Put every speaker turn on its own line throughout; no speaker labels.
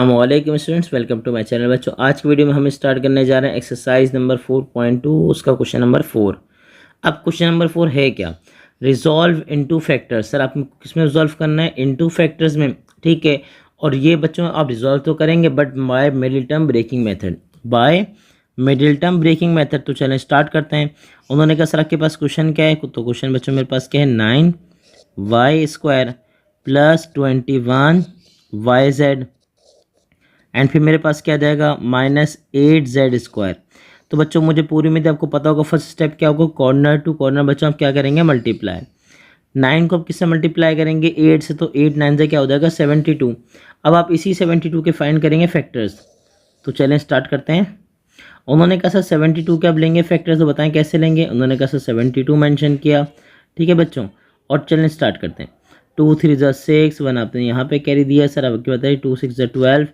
अस्सलाम students, welcome to my channel. बच्चों, आज की वीडियो में हम स्टार्ट करने जा रहे हैं एक्सरसाइज नंबर 4.2, उसका क्वेश्चन नंबर 4। अब क्वेश्चन नंबर 4 है क्या? Resolve into factors. सर आपको किसमें रिजॉल्व करना है? इनटू फैक्टर्स में, ठीक है। और ये बच्चों आप रिजॉल्व तो करेंगे but by middle term breaking method, by middle term breaking method. तो चलें स्टार्ट करते हैं। उन्होंने कहा सर आपके पास क्वेश्चन क्या है? तो क्वेश्चन बच्चों मेरे पास क्या है? 9y² प्लस 21yz एंड फिर मेरे पास क्या आ जाएगा? -8z²। तो बच्चों मुझे पूरी उम्मीद है आपको पता होगा फर्स्ट स्टेप क्या होगा। कॉर्नर टू कॉर्नर बच्चों आप क्या करेंगे? मल्टीप्लाई। 9 को आप किससे मल्टीप्लाई करेंगे? 8 से। तो 8 9 से क्या हो जाएगा? 72। अब आप इसी 72 के फाइंड करेंगे फैक्टर्स। तो चलें स्टार्ट करते हैं। उन्होंने कहा सर 72 के आप लेंगे फैक्टर्स, तो बताएं कैसे लेंगे। उन्होंने कहा सर 72 मेंशन किया, ठीक है बच्चों। और चलें स्टार्ट करते हैं। 2 3 ज़ा 6, 1 आपने यहाँ पे कैरी दिया। सर आपके बताइए 2 6 ज़ा 12।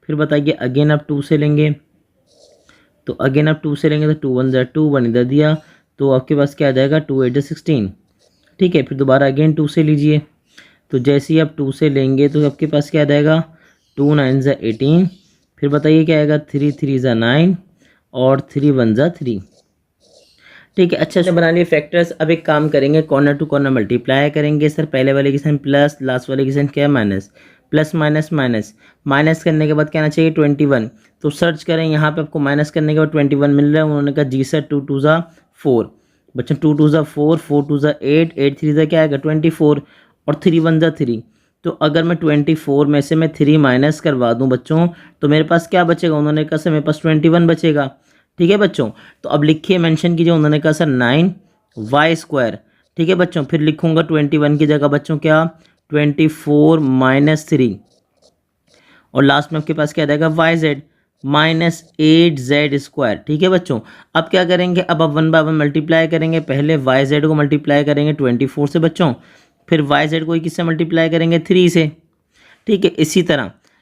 फिर बताइए अगेन आप 2 से लेंगे, तो अगेन आप 2 से लेंगे तो 2 1 ज़ा 2, 1 इधर दिया तो आपके पास क्या आ जाएगा? 2 8 ज़ा 16, ठीक है। फिर दोबारा अगेन 2 से लीजिए, तो जैसे ही आप 2 से लेंगे तो आपके पास क्या आ जाएगा? 2 9 ज़ा 18। फिर बताइए क्या आएगा? 3 3 ज़ा 9 और 3 1 ज़ा 3, ठीक है। अच्छा से बना लिए फैक्टर्स। अब एक काम करेंगे, कॉर्नर टू कॉर्नर मल्टीप्लाई करेंगे। सर पहले वाले की साइन प्लस, लास्ट वाले की साइन क्या है? Minus. Plus minus minus, minus करने के बाद क्या आना चाहिए? 21। तो सर्च करें यहाँ पे, आपको माइनस करने के बाद 21 मिल रहा है। उन्होंने कहा जी सर 2 2 ज़ा 4। बच्चों 2 2 ज़ा 4, 4 2 ज़ा 8, 8 3 ज़ा क्या आएगा? 24 और 3 1 ज़ा 3। तो अगर मैं 24 में से मैं 3 माइनस करवा दूँ बच्चों, तो मेरे पास क्या बचेगा? उन्होंने कहा सर मेरे पास 21 बचेगा, ठीक है बच्चों। तो अब लिखिए, मेंशन कीजिए। उन्होंने कहा सर 9y², ठीक है बच्चों। फिर लिखूंगा 21 की जगह बच्चों क्या? 24 - 3 और लास्ट में आपके पास क्या रहेगा? yz -8z², ठीक है बच्चों। अब क्या करेंगे? अब आप 1 बाय 1 मल्टीप्लाई करेंगे। पहले yz को मल्टीप्लाई करेंगे 24 से बच्चों, फिर yz को किससे मल्टीप्लाई करेंगे? 3 से, ठीक है।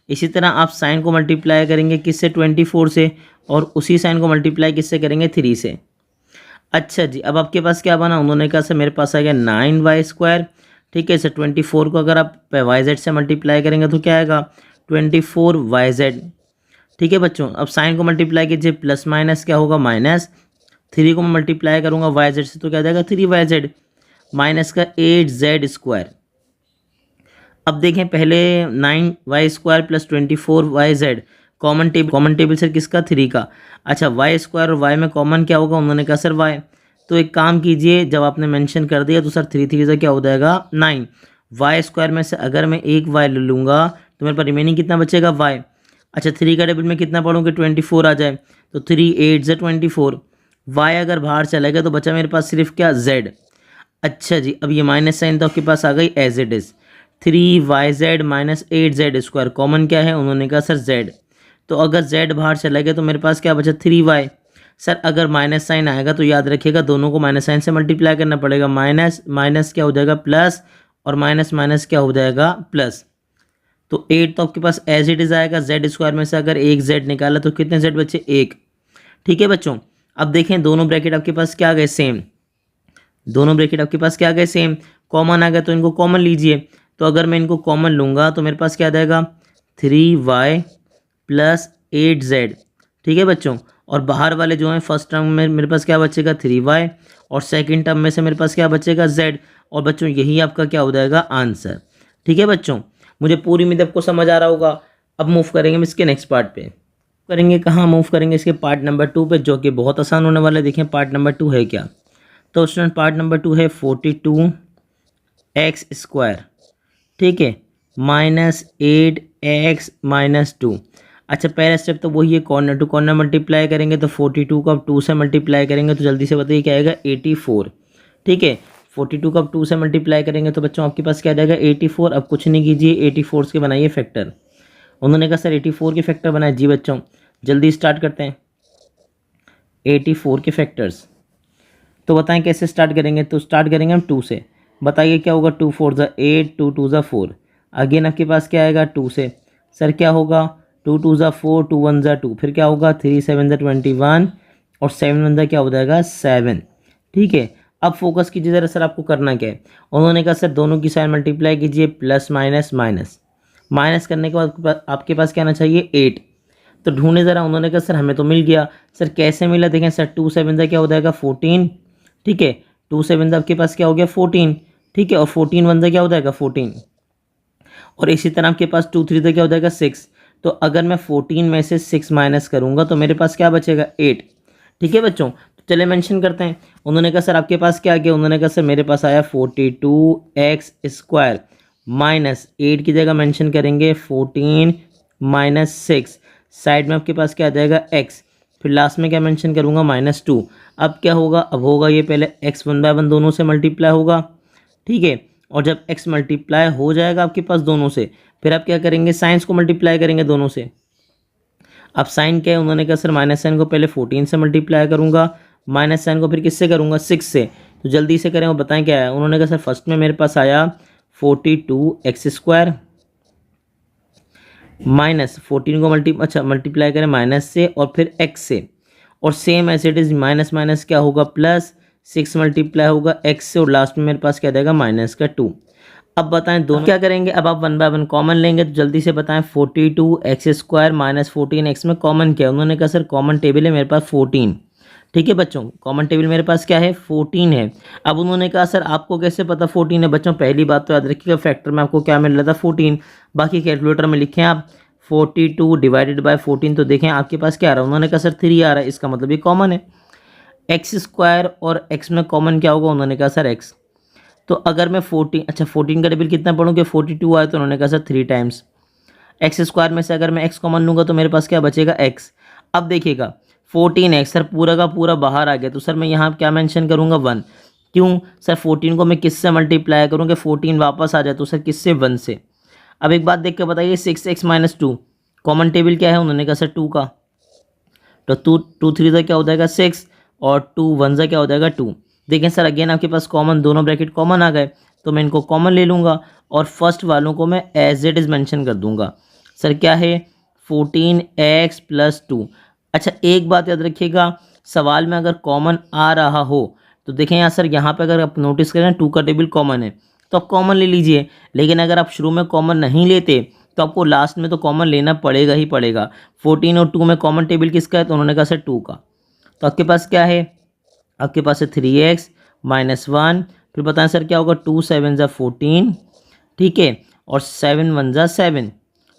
इसी तरह आप साइन को मल्टीप्लाई करेंगे किससे? 24 से, और उसी साइन को मल्टीप्लाई किससे करेंगे? 3 से। अच्छा जी, अब आपके पास क्या बना? उन्होंने कहा सर मेरे पास आ गया 9y², ठीक है सर। 24 को अगर आप yz से मल्टीप्लाई करेंगे तो क्या आएगा? 24yz, ठीक है बच्चों। अब साइन को मल्टीप्लाई कीजिए, प्लस माइनस क्या होगा? माइनस। 3 को मैं मल्टीप्लाई करूँगा yz से तो क्या आ जाएगा? 3yz माइनस का 8z²। अब देखें पहले 9y² plus 24yz common table sir किसका? 3 का। अच्छा y² और y में कॉमन क्या होगा? उन्होंने कहा सर y। तो एक काम कीजिए, जब आपने मेंशन कर दिया तो सर 3 3 से क्या हो जाएगा? 9। y² में से अगर मैं एक y ले लूँगा तो मेरे पास रिमेनिंग कितना बचेगा? y। अच्छा 3 का टेबल में कितना पढ़ूँ कि 24 आ जाए, तो 3 8 ज़ा 24। y अगर बाहर चला गया तो बचा मेरे पास सिर्फ क्या? z। अच्छा जी, अब ये माइनस साइन तो आपके पास आ गई as it is. 3yz -8z² common क्या है? उन्होंने कहा सर z। तो अगर z बाहर चला गया तो मेरे पास क्या बचा? 3y। सर अगर माइनस साइन आएगा तो याद रखिएगा दोनों को माइनस साइन से मल्टीप्लाई करना पड़ेगा। माइनस माइनस क्या हो जाएगा? प्लस, और माइनस माइनस क्या हो जाएगा? प्लस। तो 8 तो आपके पास एज इट इज़ आएगा। z² में से अगर एक z निकाला तो कितने z बचे? 1, ठीक है बच्चों। अब देखें दोनों ब्रैकेट आपके पास क्या आ गए? सेम। दोनों ब्रैकेट आपके पास क्या आ गए? सेम। कॉमन आ गया तो इनको कॉमन लीजिए। तो अगर मैं इनको कॉमन लूँगा तो मेरे पास क्या आ जाएगा? 3y प्लस 8z, ठीक है बच्चों। और बाहर वाले जो हैं फर्स्ट टर्म में मेरे पास क्या बचेगा? 3y, और सेकंड टर्म में से मेरे पास क्या बचेगा? z। और बच्चों यही आपका क्या हो जाएगा? आंसर, ठीक है बच्चों। मुझे पूरी उम्मीद आपको समझ आ रहा होगा। अब मूव करेंगे हम इसके नेक्स्ट पार्ट पे। करेंगे कहाँ? मूव करेंगे इसके पार्ट नंबर 2 पे, जो कि बहुत आसान होने वाला है। देखें पार्ट नंबर 2 है क्या। तो स्टूडेंट पार्ट नंबर 2 है 42x², ठीक है, -8x - 2। अच्छा पहला स्टेप तो वही है, कॉर्नर टू कॉर्नर मल्टीप्लाई करेंगे। तो 42 को आप 2 से मल्टीप्लाई करेंगे तो जल्दी से बताइए क्या आएगा? 84, ठीक है। 42 को आप 2 से मल्टीप्लाई करेंगे तो बच्चों आपके पास क्या आ जाएगा? 84। अब कुछ नहीं कीजिए, 84 के बनाइए फैक्टर। उन्होंने कहा सर 84 के फैक्टर बनाए। जी बच्चों जल्दी स्टार्ट करते हैं 84 के फैक्टर्स। तो बताएं कैसे स्टार्ट करेंगे। तो स्टार्ट करेंगे हम 2 से। बताइए क्या होगा? 2 4 ज़ा 8, 2 2 ज़ा 4। अगेन आपके पास क्या आएगा? 2 से। सर क्या होगा? 2 2 ज़ा 4, 2 1 ज़ा 2। फिर क्या होगा? 3 7 ज़ा 21, और 7 1 ज़ा क्या हो जाएगा? 7, ठीक है। अब फोकस कीजिए ज़रा, सर आपको करना क्या है। उन्होंने कहा सर दोनों की साइन मल्टीप्लाई कीजिए, प्लस माइनस माइनस। माइनस करने के बाद आपके पास क्या आना चाहिए 8। तो ढूंढे ज़रा, उन्होंने कहा सर हमें तो मिल गया। सर कैसे मिला, देखें सर 2 7 क्या हो जाएगा 14, ठीक है। 2 7 आपके पास क्या हो गया 14, ठीक है। और 14 1 क्या हो जाएगा 14। और इसी तरह आपके पास 2 3 क्या हो जाएगा 6। तो अगर मैं 14 में से 6 माइनस करूंगा तो मेरे पास क्या बचेगा 8, ठीक है बच्चों। तो चलिए मेंशन करते हैं। उन्होंने कहा सर आपके पास क्या आ गया, उन्होंने कहा सर मेरे पास आया 42x² माइनस 8 की जगह मेंशन करेंगे 14 माइनस 6, साइड में आपके पास क्या आ जाएगा x, फिर लास्ट में क्या मेंशन करूँगा -2। अब क्या होगा, अब होगा ये पहले x 1 बाय 1 दोनों से मल्टीप्लाई होगा, ठीक है। और जब x मल्टीप्लाई हो जाएगा आपके पास दोनों से, फिर आप क्या करेंगे साइंस को मल्टीप्लाई करेंगे दोनों से। अब साइन क्या है, उन्होंने कहा सर माइनस साइन को पहले 14 से मल्टीप्लाई करूंगा, माइनस साइन को फिर किससे करूंगा 6 से। तो जल्दी से करें और बताएं क्या है। उन्होंने कहा सर फर्स्ट में मेरे पास आया 42x² माइनस 14 को मल्टीप्लाई करें माइनस से और फिर x से, और same as it is minus minus क्या होगा प्लस, 6 मल्टीप्लाई होगा x से और लास्ट में मेरे पास क्या देगा -2। अब बताएं दोनों क्या करेंगे। अब आप 1 बाय 1 कॉमन लेंगे, तो जल्दी से बताएं 42x² माइनस 14x में कॉमन क्या है। उन्होंने कहा सर कॉमन टेबल है मेरे पास 14, ठीक है बच्चों। कॉमन टेबल मेरे पास क्या है 14 है। अब उन्होंने कहा सर आपको कैसे पता 14 है। बच्चों पहली बात तो याद रखिएगा, फैक्टर में आपको क्या मिल रहा था 14, बाकी कैलकुलेटर में लिखें आप 42 डिवाइडेड बाय 14, तो देखें आपके पास क्या आ रहा है। उन्होंने कहा सर 3 आ रहा है, इसका मतलब ये कॉमन है। x² और x में कॉमन क्या होगा, उन्होंने कहा सर x। तो अगर मैं 14 का टेबल कितना पढ़ूँ, 42 आया, तो उन्होंने कहा सर 3 टाइम्स x² में से अगर मैं x कॉमन लूँगा तो मेरे पास क्या बचेगा x। अब देखिएगा 14x सर पूरा का पूरा बाहर आ गया, तो सर मैं यहाँ क्या मेंशन करूँगा 1। क्यों सर 14 को मैं किससे मल्टीप्लाई करूँ कि 14 वापस आ जाए, तो सर किससे 1 से। अब एक बात देख के बताइए 6x - 2 कॉमन टेबल क्या है, उन्होंने कहा सर 2 का। तो 2 3 क्या हो जाएगा 6 और 2 1 क्या हो जाएगा 2। देखें सर अगेन आपके पास कॉमन, दोनों ब्रैकेट कॉमन आ गए, तो मैं इनको कॉमन ले लूँगा और फर्स्ट वालों को मैं एज इट इज़ मेंशन कर दूंगा। सर क्या है 14x + 2। अच्छा एक बात याद रखिएगा, सवाल में अगर कॉमन आ रहा हो तो देखें यहाँ सर, यहाँ पे अगर आप नोटिस करें 2 का टेबल कॉमन है तो आप कॉमन ले लीजिए, लेकिन अगर आप शुरू में कॉमन नहीं लेते तो आपको लास्ट में तो कॉमन लेना पड़ेगा ही पड़ेगा। 14 और 2 में कॉमन टेबल किसका है, तो उन्होंने कहा सर 2 का। तो आपके पास क्या है, आपके पास है 3x - 1, फिर बताएं सर क्या होगा 2 7 14, ठीक है, और 7 1 7,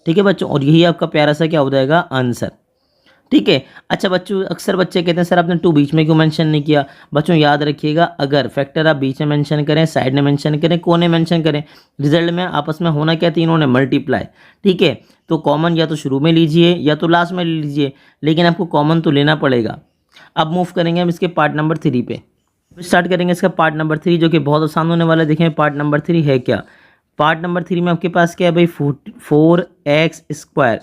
ठीक है बच्चों। और यही आपका प्यारा सा क्या हो जाएगा आंसर, ठीक है। अच्छा बच्चों अक्सर बच्चे कहते हैं सर आपने 2 बीच में क्यों मेंशन नहीं किया। बच्चों याद रखिएगा, अगर फैक्टर आप बीच में मेंशन करें, साइड में मेंशन करें, कोने मेंशन करें, रिजल्ट में आपस में होना क्या, तीनों ने मल्टीप्लाई, ठीक है। तो कॉमन या तो शुरू में लीजिए या तो लास्ट में ले लीजिए, लेकिन आपको कॉमन तो लेना पड़ेगा। अब मूव करेंगे हम इसके पार्ट नंबर 3 पे, स्टार्ट करेंगे इसका पार्ट नंबर 3 जो कि बहुत आसान होने वाला है। देखें पार्ट नंबर 3 है क्या। पार्ट नंबर 3 में आपके पास क्या है भाई 4x²,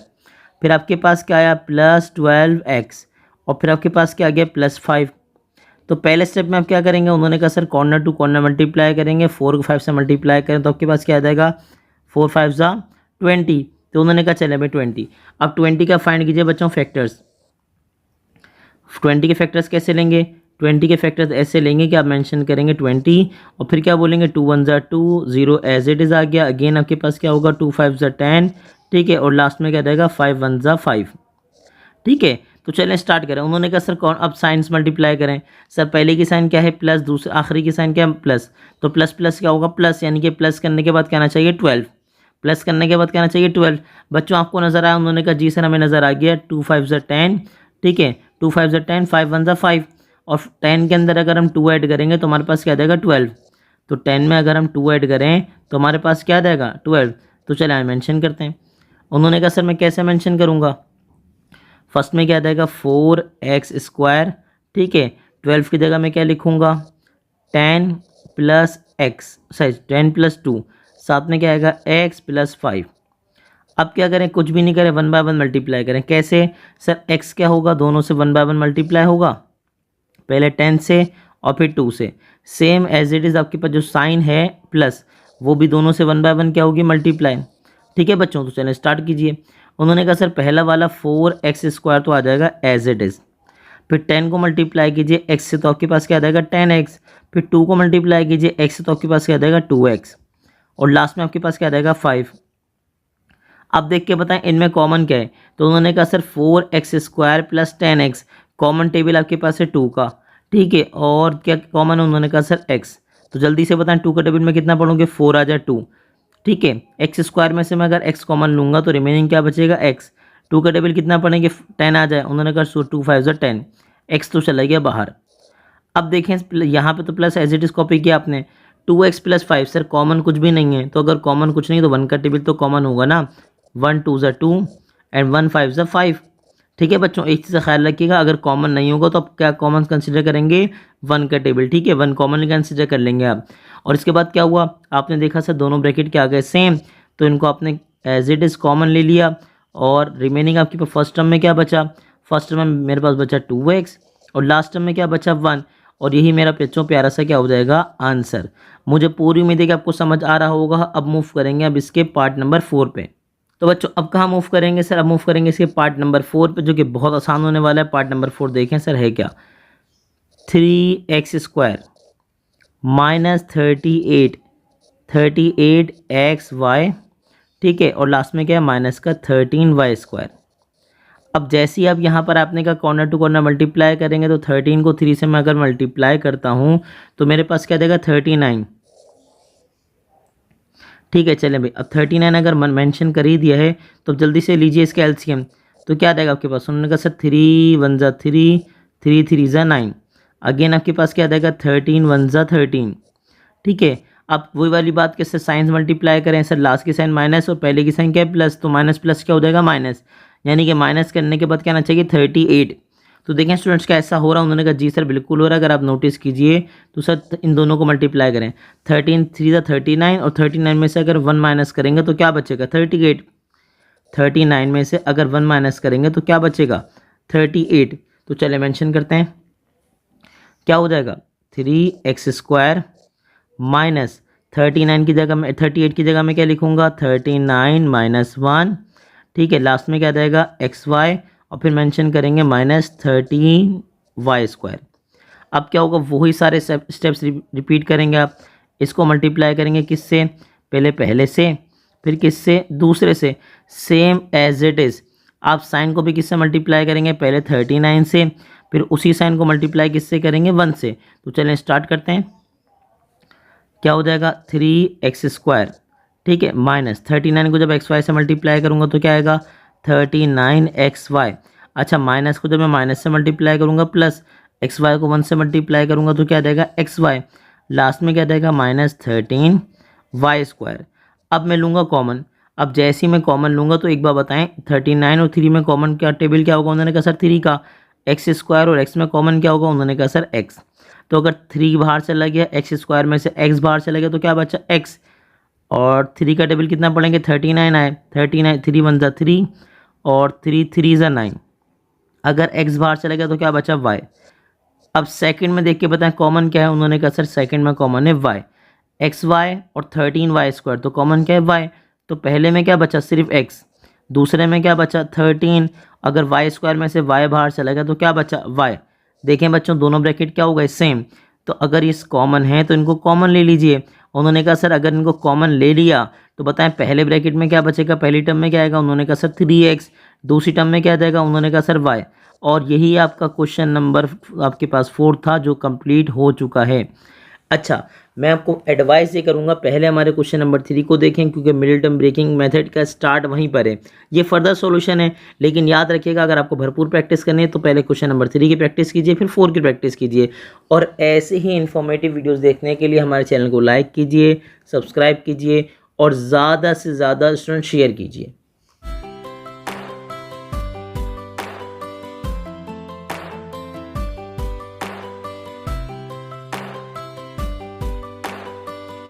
फिर आपके पास क्या आया +12x, और फिर आपके पास क्या आ गया +5। तो पहले स्टेप में आप क्या करेंगे, उन्होंने कहा sir corner to corner multiply करेंगे, 4 को 5 से मल्टीप्लाई करें तो आपके पास क्या आ जाएगा 4 5 20। तो उन्होंने कहा चले भाई 20। अब 20 का फाइंड कीजिए बच्चों फैक्टर्स। 20 के फैक्टर्स कैसे लेंगे, 20 के फैक्टर्स ऐसे लेंगे कि आप मेंशन करेंगे 20 और फिर क्या बोलेंगे 2 1 2, 0 एज इट इज़ आ गया। अगेन आपके पास क्या होगा 2 5 10, ठीक है, और लास्ट में क्या रहेगा 5 1 5, ठीक है। तो चलें स्टार्ट करें। उन्होंने कहा सर कौन, अब साइंस मल्टीप्लाई करें। सर पहले की साइन क्या है प्लस, दूसरे आखिरी की साइन क्या है प्लस, तो प्लस प्लस क्या होगा प्लस, यानी कि प्लस करने के बाद क्या आना चाहिए 12, प्लस करने के बाद क्या आना चाहिए 12। बच्चों आपको नज़र आया, उन्होंने कहा जी सर हमें नज़र आ गया 2 5 10, ठीक है, 2 5 10, 5 1 5, और 10 के अंदर अगर हम 2 ऐड करेंगे तो हमारे पास क्या देगा 12। तो 10 में अगर हम 2 ऐड करें तो हमारे पास क्या देगा 12। तो चलिए हम मेंशन करते हैं। उन्होंने कहा सर मैं कैसे मेंशन करूँगा, फर्स्ट में क्या देगा 4x², ठीक है, 12 की जगह मैं क्या लिखूँगा 10 + x, सॉरी 10 + 2, साथ में क्या आएगा x + 5। अब क्या करें, कुछ भी नहीं करें, 1 बाय 1 मल्टीप्लाई करें। कैसे सर, x क्या होगा दोनों से 1 बाय 1 मल्टीप्लाई होगा, पहले 10 से और फिर 2 से, सेम एज इट इज़ आपके पास जो साइन है प्लस वो भी दोनों से 1 बाय 1 क्या होगी मल्टीप्लाई, ठीक है बच्चों। तो चलें स्टार्ट कीजिए। उन्होंने कहा सर पहला वाला 4x² तो आ जाएगा एज इट इज़, फिर 10 को मल्टीप्लाई कीजिए x से तो आपके पास क्या आ जाएगा 10x, फिर 2 को मल्टीप्लाई कीजिए x से तो आपके पास क्या आ जाएगा 2x, और लास्ट में आपके पास क्या आ जाएगा 5। अब देख के बताएं इनमें कॉमन क्या है। तो उन्होंने कहा sir 4x² + 10x, common table आपके पास है 2 का, ठीक है। और क्या कॉमन है, उन्होंने कहा सर x। तो जल्दी से बताएं 2 का टेबल में कितना पढ़ोगे, 4 आ जाए 2, ठीक है। x² में से मैं अगर x कॉमन लूँगा तो रिमेनिंग क्या बचेगा x। 2 का टेबल कितना पढ़ेंगे, 10 आ जाए, उन्होंने कहा सो 2 5 10, x तो चला गया बाहर। अब देखें यहाँ पे तो plus as it is copy किया आपने, 2x + 5 सर कॉमन कुछ भी नहीं है, तो अगर कॉमन कुछ नहीं तो 1 का टेबल तो कॉमन होगा ना, 1 2 ज़ा 2 एंड 1 5 ज़ा 5, ठीक है बच्चों। एक चीज़ का ख्याल रखिएगा, अगर कॉमन नहीं होगा तो आप क्या कॉमन कंसिडर करेंगे, 1 का टेबल, ठीक है, 1 कॉमन कंसिडर कर लेंगे आप। और इसके बाद क्या हुआ, आपने देखा सर दोनों ब्रैकेट क्या आ गए सेम, तो इनको आपने एज इट इज़ कॉमन ले लिया और रिमेनिंग आपके पास फर्स्ट टर्म में क्या बचा, फर्स्ट टर्म में मेरे पास बचा 2x और लास्ट टर्म में क्या बचा 1, और यही मेरा बच्चों प्यारा सा क्या हो जाएगा आंसर। मुझे पूरी उम्मीद है कि आपको समझ आ रहा होगा। अब मूव करेंगे अब इसके पार्ट नंबर 4 पे। तो बच्चों अब कहाँ मूव करेंगे सर, अब मूव करेंगे इसके पार्ट नंबर 4 पे, जो कि बहुत आसान होने वाला है। पार्ट नंबर 4 देखें सर है क्या, 3x² - 38xy, ठीक है, और लास्ट में क्या है माइनस का 13y²। अब जैसे ही अब यहाँ पर आपने कहा कॉर्नर टू कॉर्नर मल्टीप्लाई करेंगे, तो 13 को 3 से मैं अगर मल्टीप्लाई करता हूँ तो मेरे पास क्या देगा 39, ठीक है। चलें भाई, अब 39 अगर मेंशन कर ही दिया है तो जल्दी से लीजिए इसका एलसीएम, तो क्या देगा आपके पास, उन्होंने कहा सर 3 1 ज़ा 3, 3 3 ज़ा 9, अगेन आपके पास क्या देगा 13 1 ज़ा 13, ठीक है। अब वही वाली बात कैसे साइंस मल्टीप्लाई करें सर, लास्ट की साइन माइनस और पहले की साइन क्या है प्लस, तो माइनस प्लस क्या हो जाएगा माइनस, यानी कि माइनस करने के बाद क्या आना चाहिए 38। तो देखें स्टूडेंट्स क्या ऐसा हो रहा है, उन्होंने कहा जी सर बिल्कुल हो रहा है। अगर आप नोटिस कीजिए तो सर इन दोनों को मल्टीप्लाई करें, 13 3 ज़ा 39 और 39 में से अगर 1 माइनस करेंगे तो क्या बचेगा 38, 39 में से अगर 1 माइनस करेंगे तो क्या बचेगा 38। तो चले मेंशन करते हैं क्या हो जाएगा 3x² माइनस 39 की जगह में 38 की जगह में क्या लिखूंगा 39 - 1, ठीक है। लास्ट में क्या जाएगा xy और फिर मेंशन करेंगे -13y²। अब क्या होगा वही सारे स्टेप्स रिपीट करेंगे आप, इसको मल्टीप्लाई करेंगे किससे, पहले से फिर किससे दूसरे से, सेम एज इट इज़। आप साइन को भी किससे मल्टीप्लाई करेंगे, पहले 39 से, फिर उसी साइन को मल्टीप्लाई किससे करेंगे 1 से। तो चलें स्टार्ट करते हैं, क्या हो जाएगा 3x², ठीक है, माइनस 39 को जब xy से मल्टीप्लाई करूँगा तो क्या आएगा 39xy। अच्छा माइनस को जब मैं माइनस से मल्टीप्लाई करूँगा प्लस xy को 1 से मल्टीप्लाई करूँगा तो क्या देगा xy, लास्ट में क्या देगा -13y²। अब मैं लूँगा कॉमन, अब जैसे ही मैं कॉमन लूँगा तो एक बार बताएं 39 और 3 में कॉमन क्या टेबल क्या होगा, उन्होंने कहा सर 3 का, x² और x में कॉमन क्या होगा, उन्होंने कहा सर x। तो अगर 3 बाहर चला गया, x² में से x बाहर चला गया तो क्या बचा x, और 3 का टेबल कितना पढ़ेंगे 39 आए, 39 3 1 ज़ा 3 और 3 3 ज़ा 9, अगर x बाहर चला गया तो क्या बचा y। अब सेकंड में देख के बताएं कॉमन क्या है, उन्होंने कहा सर सेकंड में कॉमन है y, xy और 13y², तो कॉमन क्या है y। तो पहले में क्या बचा सिर्फ x, दूसरे में क्या बचा 13, अगर y² में से y बाहर चला गया तो क्या बचा y। देखें बच्चों दोनों ब्रैकेट क्या हो गए सेम, तो अगर इस कॉमन है तो इनको कॉमन ले लीजिए। उन्होंने कहा सर अगर इनको कॉमन ले लिया तो बताएं पहले ब्रैकेट में क्या बचेगा, पहली टर्म में क्या आएगा, उन्होंने कहा सर 3x, दूसरी टर्म में क्या जाएगा, उन्होंने कहा सर y। और यही आपका क्वेश्चन नंबर आपके पास 4 था जो कंप्लीट हो चुका है। अच्छा मैं आपको एडवाइस ये करूंगा पहले हमारे क्वेश्चन नंबर 3 को देखें, क्योंकि मिडिल टर्म ब्रेकिंग मेथड का स्टार्ट वहीं पर है, ये फर्दर सॉल्यूशन है। लेकिन याद रखिएगा अगर आपको भरपूर प्रैक्टिस करनी है तो पहले क्वेश्चन नंबर 3 की प्रैक्टिस कीजिए, फिर 4 की प्रैक्टिस कीजिए। और ऐसे ही इन्फॉर्मेटिव वीडियोज़ देखने के लिए हमारे चैनल को लाइक कीजिए, सब्सक्राइब कीजिए और ज़्यादा से ज़्यादा स्टूडेंट शेयर कीजिए।